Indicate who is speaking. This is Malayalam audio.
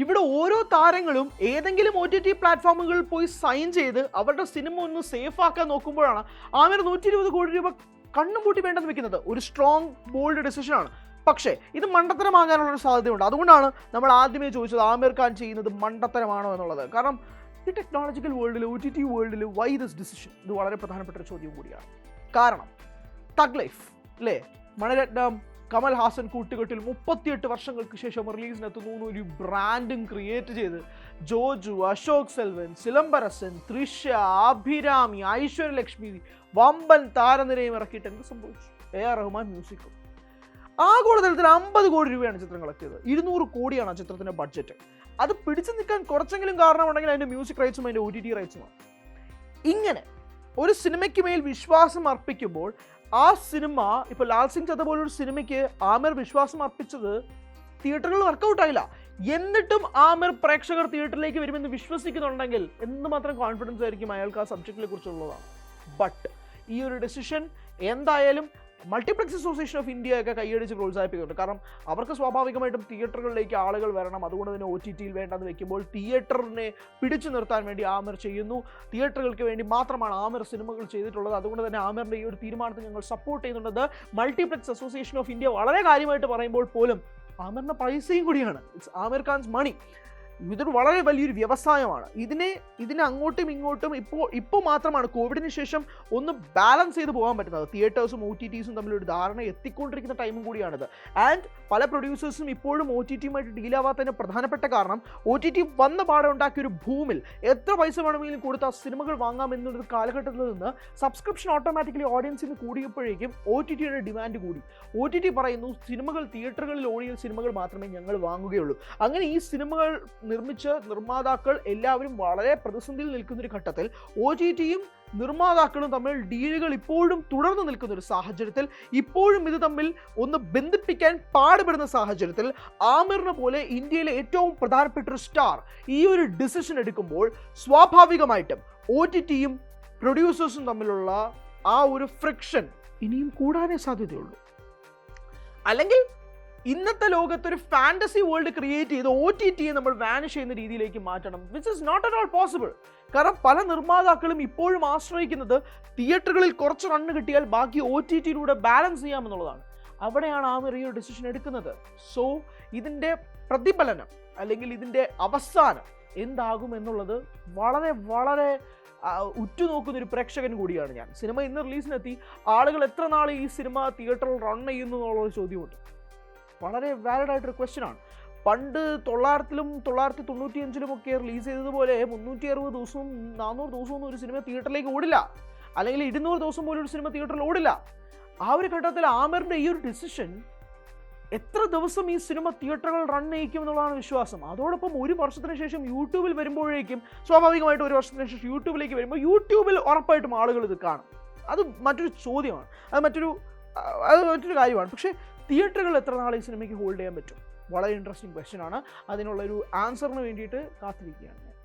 Speaker 1: ഇവിടെ ഓരോ താരങ്ങളും ഏതെങ്കിലും OTT പ്ലാറ്റ്ഫോമുകളിൽ പോയി സൈൻ ചെയ്ത് അവരുടെ സിനിമ ഒന്ന് സേഫ് ആക്കാൻ നോക്കുമ്പോഴാണ് ആമിർ 120 കോടി രൂപ കണ്ണും പൂട്ടി വേണ്ടെന്ന് വെക്കുന്നത്. ഒരു സ്ട്രോങ് ബോൾഡ് ഡിസിഷനാണ്. പക്ഷേ ഇത് മണ്ടത്തരമാകാനുള്ളൊരു സാധ്യതയുണ്ട്. അതുകൊണ്ടാണ് നമ്മൾ ആദ്യമേ ചോദിച്ചത് ആമിർ ഖാൻ ചെയ്യുന്നത് മണ്ടത്തരമാണോ എന്നുള്ളത്. കാരണം ഈ ടെക്നോളജിക്കൽ വേൾഡിൽ, OTT വേൾഡിൽ വൈ ദിസ് ഡിസിഷൻ, ഇത് വളരെ പ്രധാനപ്പെട്ട ഒരു ചോദ്യം കൂടിയാണ്. കാരണം തഗ് ലൈഫ് അല്ലേ, മണിരത്നം കമൽ ഹാസൻ കൂട്ടുകെട്ടിൽ 38 വർഷങ്ങൾക്ക് ശേഷം റിലീസിനെത്തുന്നു. ഒരു ബ്രാൻഡിങ് ക്രിയേറ്റ് ചെയ്ത് ജോജു, അശോക് സെൽവൻ, സിലംബരസൻ, തൃഷ, അഭിരാമി, ഐശ്വര്യലക്ഷ്മി, വമ്പൻ താരനിരയും ഇറക്കിയിട്ട് എന്ത് സംഭവിച്ചു? AR റഹ്മാൻ മ്യൂസിക്കും. ആഗോളതലത്തിൽ 50 കോടി രൂപയാണ് ചിത്രം കളക്ട് ചെയ്തത്. 200 കോടിയാണ് ആ ചിത്രത്തിന്റെ ബഡ്ജറ്റ്. അത് പിടിച്ചു നിൽക്കാൻ കുറച്ചെങ്കിലും കാരണമുണ്ടെങ്കിൽ അതിന്റെ മ്യൂസിക് റൈറ്റ്സും അതിന്റെ OTT റൈറ്റ്സുമാണ്. ഇങ്ങനെ ഒരു സിനിമയ്ക്ക് മേൽ വിശ്വാസം അർപ്പിക്കുമ്പോൾ ആ സിനിമ, ഇപ്പോൾ ലാൽ സിംഗ് ചദ്ദ പോലൊരു സിനിമയ്ക്ക് ആമിർ വിശ്വാസം അർപ്പിച്ചത് തിയേറ്ററുകളിൽ വർക്കൗട്ട് ആയില്ല. എന്നിട്ടും ആമിർ പ്രേക്ഷകർ തിയേറ്ററിലേക്ക് വരുമെന്ന് വിശ്വസിക്കുന്നുണ്ടെങ്കിൽ എന്തുമാത്രം കോൺഫിഡൻസ് ആയിരിക്കും അയാൾക്ക് ആ സബ്ജക്റ്റിനെ കുറിച്ചുള്ളതാണ്. ബട്ട് ഈ ഒരു ഡെസിഷൻ എന്തായാലും മൾട്ടിപ്ലക്സ് അസോസിയേഷൻ ഓഫ് ഇന്ത്യ ഒക്കെ കൈയടിച്ച് പ്രോത്സാഹിപ്പിക്കുന്നുണ്ട്. കാരണം അവർക്ക് സ്വാഭാവികമായിട്ടും തിയേറ്ററുകളിലേക്ക് ആളുകൾ വരണം. അതുകൊണ്ട് തന്നെ OTTയിൽ വേണ്ടെന്ന് വെക്കുമ്പോൾ തിയേറ്ററിനെ പിടിച്ചു നിർത്താൻ വേണ്ടി ആമിർ ചെയ്യുന്നു. തിയേറ്ററുകൾക്ക് വേണ്ടി മാത്രമാണ് ആമിർ സിനിമകൾ ചെയ്തിട്ടുള്ളത്. അതുകൊണ്ട് തന്നെ ആമിറിൻ്റെ ഈ ഒരു തീരുമാനത്തെ ഞങ്ങൾ സപ്പോർട്ട് ചെയ്യുന്നുണ്ട്. മൾട്ടിപ്ലക്സ് അസോസിയേഷൻ ഓഫ് ഇന്ത്യ വളരെ കാര്യമായിട്ട് പറയുമ്പോൾ പോലും ആമിറിൻ്റെ പൈസയും കൂടിയാണ്. ഇറ്റ്സ് ആമിർ ഖാൻസ് മണി. ഇതൊരു വളരെ വലിയൊരു വ്യവസായമാണ്. ഇതിനെ അങ്ങോട്ടും ഇങ്ങോട്ടും ഇപ്പോൾ മാത്രമാണ് കോവിഡിന് ശേഷം ഒന്ന് ബാലൻസ് ചെയ്ത് പോകാൻ പറ്റുന്നത്. തിയേറ്റേഴ്സും OTTസും തമ്മിലൊരു ധാരണ എത്തിക്കൊണ്ടിരിക്കുന്ന ടൈമും കൂടിയാണിത്. ആൻഡ് പല പ്രൊഡ്യൂസേഴ്സും ഇപ്പോഴും OTTയുമായിട്ട് ഡീലാവാത്തതിന് പ്രധാനപ്പെട്ട കാരണം OTT വന്ന പാടെ ഉണ്ടാക്കിയൊരു ഭൂമിൽ എത്ര പൈസ വേണമെങ്കിലും കൊടുത്ത് ആ സിനിമകൾ വാങ്ങാം എന്നൊരു കാലഘട്ടത്തിൽ നിന്ന് സബ്സ്ക്രിപ്ഷൻ ഓട്ടോമാറ്റിക്കലി ഓഡിയൻസിന് കൂടിയപ്പോഴേക്കും OTTയുടെ ഡിമാൻഡ് കൂടി. OTT പറയുന്നു സിനിമകൾ തിയേറ്ററുകളിൽ ഓടിയ സിനിമകൾ മാത്രമേ ഞങ്ങൾ വാങ്ങുകയുള്ളൂ. അങ്ങനെ ഈ സിനിമകൾ നിർമ്മിച്ച നിർമ്മാതാക്കൾ എല്ലാവരും വളരെ പ്രതിസന്ധിയിൽ നിൽക്കുന്നൊരു ഘട്ടത്തിൽ OTTയും നിർമ്മാതാക്കളും തമ്മിൽ ഡീലുകൾ ഇപ്പോഴും തുടർന്ന് നിൽക്കുന്ന ഒരു സാഹചര്യത്തിൽ, ഇപ്പോഴും ഇത് തമ്മിൽ ഒന്ന് ബന്ധിപ്പിക്കാൻ പാടുപെടുന്ന സാഹചര്യത്തിൽ ആമിറിനെ പോലെ ഇന്ത്യയിലെ ഏറ്റവും പ്രധാനപ്പെട്ട ഒരു സ്റ്റാർ ഈ ഒരു ഡിസിഷൻ എടുക്കുമ്പോൾ സ്വാഭാവികമായിട്ടും OTTയും പ്രൊഡ്യൂസേഴ്സും തമ്മിലുള്ള ആ ഒരു ഫ്രിക്ഷൻ ഇനിയും കൂടാനേ സാധ്യതയുള്ളൂ. അല്ലെങ്കിൽ ഇന്നത്തെ ലോകത്തൊരു ഫാൻറ്റസി വേൾഡ് ക്രിയേറ്റ് ചെയ്ത് OTTയെ നമ്മൾ വാനിഷ് ചെയ്യുന്ന രീതിയിലേക്ക് മാറ്റണം, which is not at all possible. കാരണം പല നിർമ്മാതാക്കളും ഇപ്പോഴും ആശ്രയിക്കുന്നത് തിയേറ്ററുകളിൽ കുറച്ച് റണ്ണ് കിട്ടിയാൽ ബാക്കി OTTയിലൂടെ ബാലൻസ് ചെയ്യാമെന്നുള്ളതാണ്. അവിടെയാണ് ആമിർ ഈ ഒരു ഡിസിഷൻ എടുക്കുന്നത്. സോ ഇതിൻ്റെ പ്രതിഫലനം അല്ലെങ്കിൽ ഇതിൻ്റെ അവസാനം എന്താകും എന്നുള്ളത് വളരെ വളരെ ഉറ്റുനോക്കുന്നൊരു പ്രേക്ഷകൻ കൂടിയാണ് ഞാൻ. സിനിമ ഇന്ന് റിലീസിനെത്തി, ആളുകൾ എത്ര നാൾ ഈ സിനിമ തിയേറ്ററിൽ റൺ ചെയ്യുന്നു എന്നുള്ളൊരു ചോദ്യമുണ്ട്. വളരെ വാലിഡ് ആയിട്ടൊരു ക്വസ്റ്റ്യനാണ്. പണ്ട് 900-ലും 995-ലും ഒക്കെ റിലീസ് ചെയ്തതുപോലെ 360 ദിവസവും 400 ദിവസവും ഒരു സിനിമ തിയേറ്ററിലേക്ക് ഓടില്ല. അല്ലെങ്കിൽ 200 ദിവസം പോലും ഒരു സിനിമ തിയേറ്ററിൽ ഓടില്ല. ആ ഒരു ഘട്ടത്തിൽ ആമിറിൻ്റെ ഈ ഒരു ഡിസിഷൻ എത്ര ദിവസം ഈ സിനിമ തിയേറ്ററുകൾ റൺ ചെയ്യിക്കും എന്നുള്ളതാണ് വിശ്വാസം. അതോടൊപ്പം ഒരു വർഷത്തിന് ശേഷം യൂട്യൂബിൽ വരുമ്പോഴേക്കും സ്വാഭാവികമായിട്ടും ഒരു വർഷത്തിന് ശേഷം യൂട്യൂബിലേക്ക് വരുമ്പോൾ യൂട്യൂബിൽ ഉറപ്പായിട്ടും ആളുകൾ ഇത് കാണും. അത് മറ്റൊരു ചോദ്യമാണ്, അത് മറ്റൊരു കാര്യമാണ്. പക്ഷേ തിയേറ്ററുകൾ എത്ര നാൾ ഈ സിനിമയ്ക്ക് ഹോൾഡ് ചെയ്യാൻ പറ്റും? വളരെ ഇൻട്രസ്റ്റിംഗ് ക്വസ്റ്റ്യൻ ആണ്. അതിനുള്ളൊരു ആൻസറിന് വേണ്ടിയിട്ട് കാത്തിരിക്കുകയാണ് ഞാൻ.